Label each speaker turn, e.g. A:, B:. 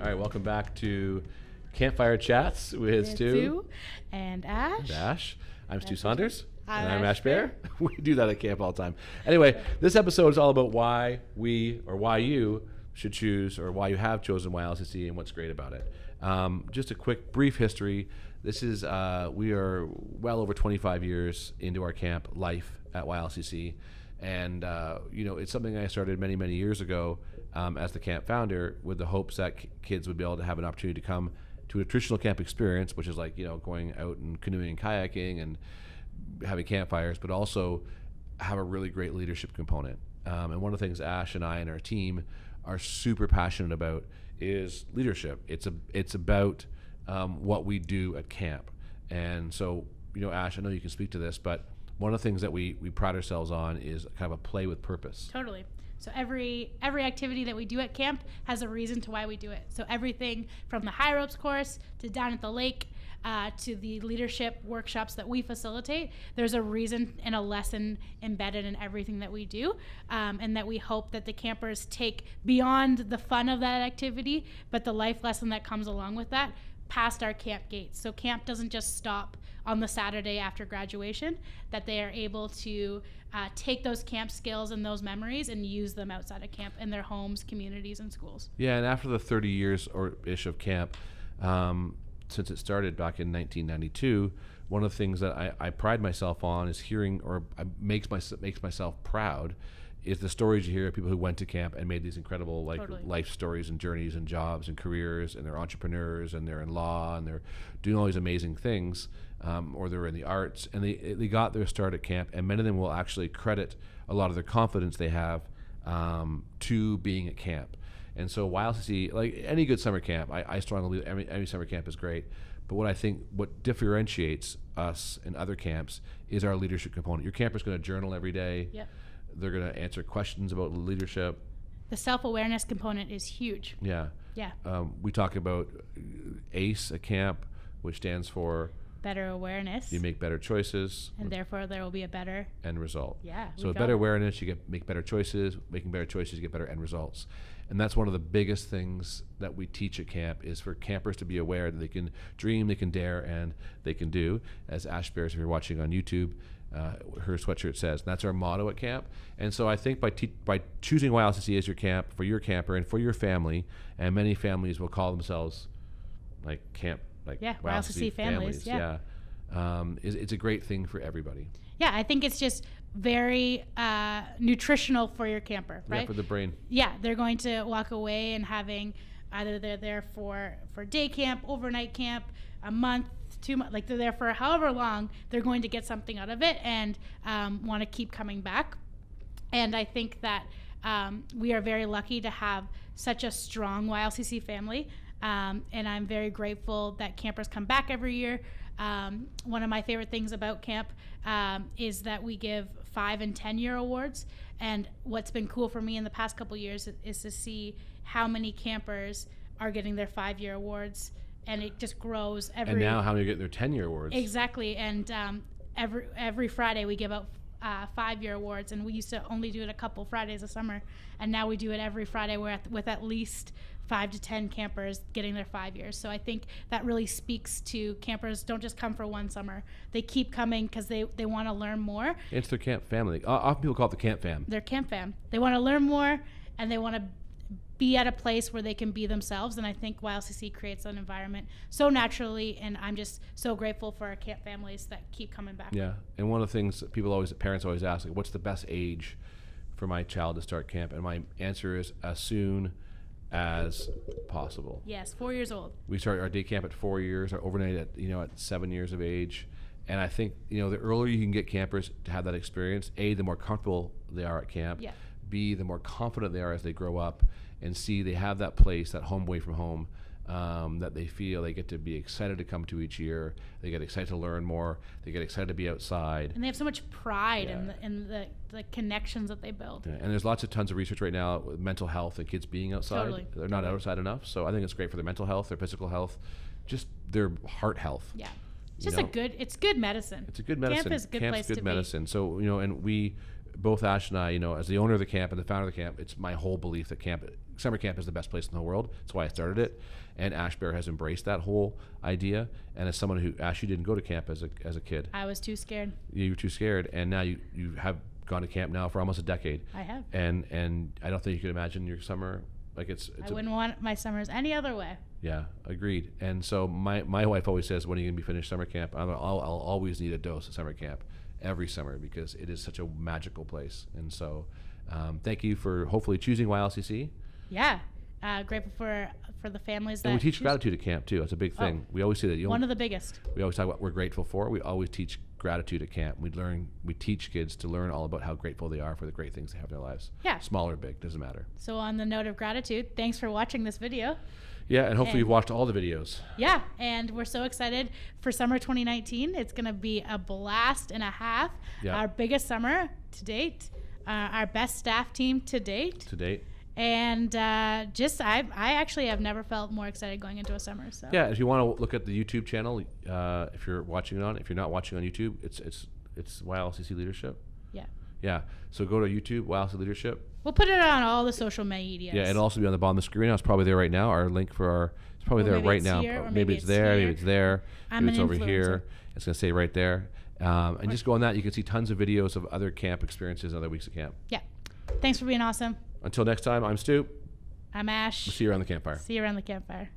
A: All right, welcome back to Campfire Chats with Stu
B: and Ash.
A: I'm Stu Saunders.
B: I'm
A: I'm
B: Ash
A: Ash Bear. We do that at camp all the time. Anyway, this episode is all about why you should choose, or why you have chosen YLCC and what's great about it. Just a quick, brief history. This is, we are well over 25 years into our camp life at YLCC. And, it's something I started many, many years ago as the camp founder, with the hopes that kids would be able to have an opportunity to come to a traditional camp experience, which is like, going out and canoeing and kayaking and having campfires, but also have a really great leadership component. And one of the things Ash and I and our team are super passionate about is leadership. It's about what we do at camp. And so, Ash, I know you can speak to this, but one of the things that we pride ourselves on is kind of a play with purpose.
B: Totally. So every activity that we do at camp has a reason to why we do it. So everything from the high ropes course to down at the lake to the leadership workshops that we facilitate, there's a reason and a lesson embedded in everything that we do, and that we hope that the campers take beyond the fun of that activity, but the life lesson that comes along with that, past our camp gates. So camp doesn't just stop on the Saturday after graduation, that they are able to take those camp skills and those memories and use them outside of camp in their homes, communities, and schools.
A: Yeah, and after the 30 years or ish of camp, since it started back in 1992, one of the things that I pride myself on is hearing, or makes myself proud, is the stories you hear of people who went to camp and made these incredible life stories and journeys and jobs and careers, and they're entrepreneurs and they're in law and they're doing all these amazing things, or they're in the arts, and they got their start at camp, and many of them will actually credit a lot of their confidence they have to being at camp. And so YLCC, like any good summer camp, I strongly believe every summer camp is great, but what differentiates us and other camps is our leadership component. Your camper's going to journal every day.
B: Yep.
A: They're going to answer questions about leadership.
B: The self-awareness component is huge.
A: Yeah.
B: Yeah.
A: We talk about ACE at camp, which stands for
B: better awareness.
A: You make better choices.
B: And therefore there will be a better
A: end result.
B: Yeah.
A: So with better awareness, you make better choices. Making better choices, you get better end results. And that's one of the biggest things that we teach at camp, is for campers to be aware that they can dream, they can dare, and they can do. As Ash Bears, if you're watching on YouTube, her sweatshirt says. And that's our motto at camp. And so I think by choosing YLCC as your camp, for your camper and for your family, and many families will call themselves
B: YLCC families. Yeah.
A: It's a great thing for everybody.
B: Yeah, I think it's just very nutritional for your camper, right?
A: Yeah, for the brain.
B: Yeah, they're going to walk away and having either they're there for day camp, overnight camp, a month, 2 months, like they're there for however long, they're going to get something out of it and want to keep coming back. And I think that we are very lucky to have such a strong YLCC family. And I'm very grateful that campers come back every year. One of my favorite things about camp is that we give 5 and 10-year awards. And what's been cool for me in the past couple years is to see how many campers are getting their 5-year awards. And it just grows every.
A: And now how many get their 10-year awards?
B: Exactly. And every Friday we give out 5-year awards, and we used to only do it a couple Fridays a summer, and now we do it every Friday with at least 5 to 10 campers getting their 5 years. So I think that really speaks to campers don't just come for one summer. They keep coming because they want to learn more.
A: It's their camp family. Often people call it the camp fam.
B: Their camp fam. They want to learn more, and they want to be at a place where they can be themselves, and I think YLCC creates an environment so naturally, and I'm just so grateful for our camp families that keep coming back.
A: Yeah, and one of the things that parents always ask, like, what's the best age for my child to start camp? And my answer is as soon as possible.
B: Yes, 4 years old.
A: We start our day camp at 4 years, our overnight at 7 years of age. And I think, the earlier you can get campers to have that experience, A, the more comfortable they are at camp.
B: Yeah.
A: B, the more confident they are as they grow up. And C, they have that place, that home away from home, that they feel they get to be excited to come to each year. They get excited to learn more. They get excited to be outside.
B: And they have so much pride in the connections that they build.
A: Yeah. And there's tons of research right now with mental health and kids being outside.
B: Totally.
A: They're not outside enough. So I think it's great for their mental health, their physical health, just their heart health.
B: Yeah. It's just it's good medicine.
A: It's a good medicine.
B: Camp is a good
A: Camp's
B: place
A: good
B: to
A: medicine. Be. So, and we, both Ash and I, as the owner of the camp and the founder of the camp, it's my whole belief that camp summer camp is the best place in the world. That's why I started it. And Ash Bear has embraced that whole idea. And as someone who, Ash, you didn't go to camp as a kid.
B: I was too scared.
A: You were too scared. And now you have gone to camp now for almost a decade.
B: I have.
A: And I don't think you could imagine your summer, like
B: I wouldn't want my summers any other way.
A: Yeah, agreed. And so my wife always says, when are you going to be finished summer camp? I'll always need a dose of summer camp every summer because it is such a magical place. And so thank you for hopefully choosing YLCC.
B: Yeah. Grateful for the families that
A: and we teach gratitude at camp too. It's a big thing. We always say that.
B: One of the biggest.
A: We always talk about what we're grateful for. We always teach gratitude at camp. We teach kids to learn all about how grateful they are for the great things they have in their lives.
B: Yeah.
A: Small or big, doesn't matter.
B: So on the note of gratitude, thanks for watching this video.
A: Yeah, and hopefully you've watched all the videos.
B: Yeah, and we're so excited for summer 2019. It's going to be a blast and a half.
A: Yeah.
B: Our biggest summer to date. Our best staff team to date. And I actually have never felt more excited going into a summer. So
A: yeah, if you want to look at the YouTube channel, if you're watching it on, if you're not watching on YouTube, it's YLCC Leadership.
B: Yeah.
A: Yeah. So go to YouTube, YLCC Leadership.
B: We'll put it on all the social medias.
A: Yeah, and it'll also be on the bottom of the screen. It's probably there right now. Our link for it's probably there right now. Maybe it's there. Maybe it's there. Maybe it's over here. It's gonna say right there. And just go on that. You can see tons of videos of other camp experiences, other weeks of camp.
B: Yeah. Thanks for being awesome.
A: Until next time, I'm Stu.
B: I'm Ash.
A: We'll see you around the campfire.
B: See you around the campfire.